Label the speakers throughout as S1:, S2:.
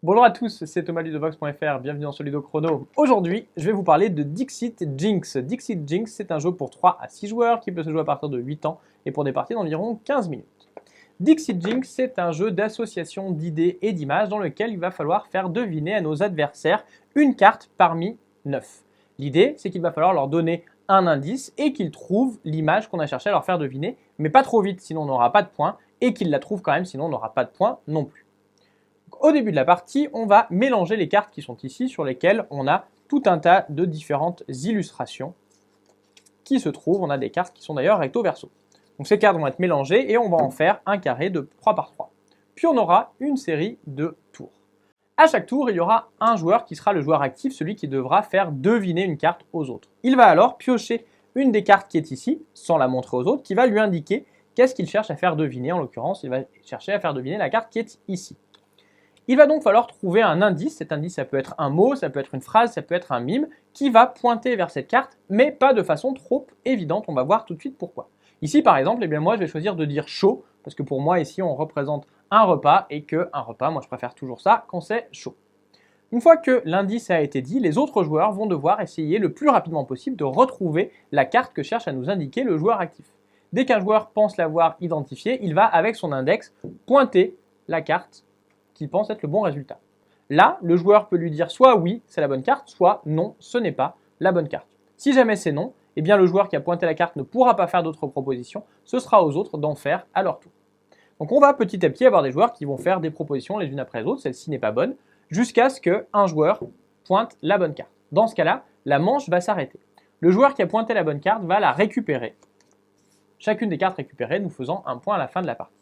S1: Bonjour à tous, c'est Thomas Ludovox.fr, bienvenue dans ce Ludo Chrono. Aujourd'hui, je vais vous parler de Dixit Jinx. Dixit Jinx, c'est un jeu pour 3 à 6 joueurs qui peut se jouer à partir de 8 ans et pour des parties d'environ 15 minutes. Dixit Jinx, c'est un jeu d'association d'idées et d'images dans lequel il va falloir faire deviner à nos adversaires une carte parmi 9. L'idée, c'est qu'il va falloir leur donner un indice et qu'ils trouvent l'image qu'on a cherché à leur faire deviner, mais pas trop vite, sinon on n'aura pas de points, et qu'ils la trouvent quand même, sinon on n'aura pas de points non plus. Au début de la partie, on va mélanger les cartes qui sont ici, sur lesquelles on a tout un tas de différentes illustrations qui se trouvent. On a des cartes qui sont d'ailleurs recto verso. Donc ces cartes vont être mélangées et on va en faire un carré de 3 par 3. Puis on aura une série de tours. À chaque tour, il y aura un joueur qui sera le joueur actif, celui qui devra faire deviner une carte aux autres. Il va alors piocher une des cartes qui est ici, sans la montrer aux autres, qui va lui indiquer qu'est-ce qu'il cherche à faire deviner. En l'occurrence, il va chercher à faire deviner la carte qui est ici. Il va donc falloir trouver un indice. Cet indice, ça peut être un mot, ça peut être une phrase, ça peut être un mime, qui va pointer vers cette carte, mais pas de façon trop évidente. On va voir tout de suite pourquoi. Ici, par exemple, eh bien, moi, je vais choisir de dire chaud, parce que pour moi, ici, on représente un repas, et qu'un repas, moi, je préfère toujours ça quand c'est chaud. Une fois que l'indice a été dit, les autres joueurs vont devoir essayer le plus rapidement possible de retrouver la carte que cherche à nous indiquer le joueur actif. Dès qu'un joueur pense l'avoir identifiée, il va, avec son index, pointer la carte qu'il pense être le bon résultat. Là, le joueur peut lui dire soit oui, c'est la bonne carte, soit non, ce n'est pas la bonne carte. Si jamais c'est non, eh bien le joueur qui a pointé la carte ne pourra pas faire d'autres propositions, ce sera aux autres d'en faire à leur tour. Donc on va petit à petit avoir des joueurs qui vont faire des propositions les unes après les autres, celle-ci n'est pas bonne, jusqu'à ce qu'un joueur pointe la bonne carte. Dans ce cas-là, la manche va s'arrêter. Le joueur qui a pointé la bonne carte va la récupérer. Chacune des cartes récupérées nous faisant un point à la fin de la partie.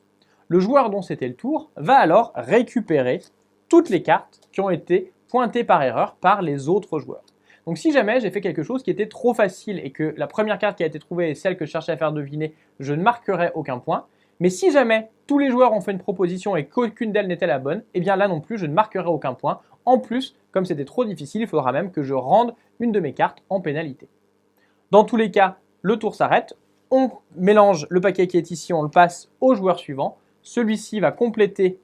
S1: Le joueur dont c'était le tour va alors récupérer toutes les cartes qui ont été pointées par erreur par les autres joueurs. Donc si jamais j'ai fait quelque chose qui était trop facile et que la première carte qui a été trouvée est celle que je cherchais à faire deviner, je ne marquerai aucun point. Mais si jamais tous les joueurs ont fait une proposition et qu'aucune d'elles n'était la bonne, eh bien là non plus je ne marquerai aucun point. En plus, comme c'était trop difficile, il faudra même que je rende une de mes cartes en pénalité. Dans tous les cas, le tour s'arrête, on mélange le paquet qui est ici, on le passe au joueur suivant. Celui-ci va compléter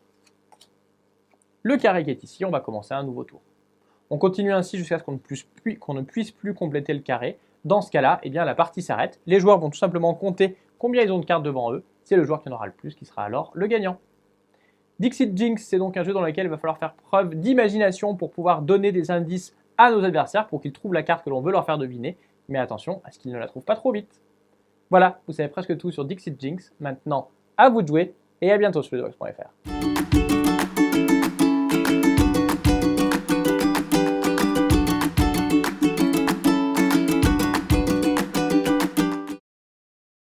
S1: le carré qui est ici, on va commencer un nouveau tour. On continue ainsi jusqu'à ce qu'on ne puisse plus compléter le carré. Dans ce cas-là, eh bien, la partie s'arrête. Les joueurs vont tout simplement compter combien ils ont de cartes devant eux. C'est le joueur qui en aura le plus qui sera alors le gagnant. Dixit Jinx, c'est donc un jeu dans lequel il va falloir faire preuve d'imagination pour pouvoir donner des indices à nos adversaires pour qu'ils trouvent la carte que l'on veut leur faire deviner. Mais attention à ce qu'ils ne la trouvent pas trop vite. Voilà, vous savez presque tout sur Dixit Jinx. Maintenant, à vous de jouer. Et à bientôt sur Ludovox.fr.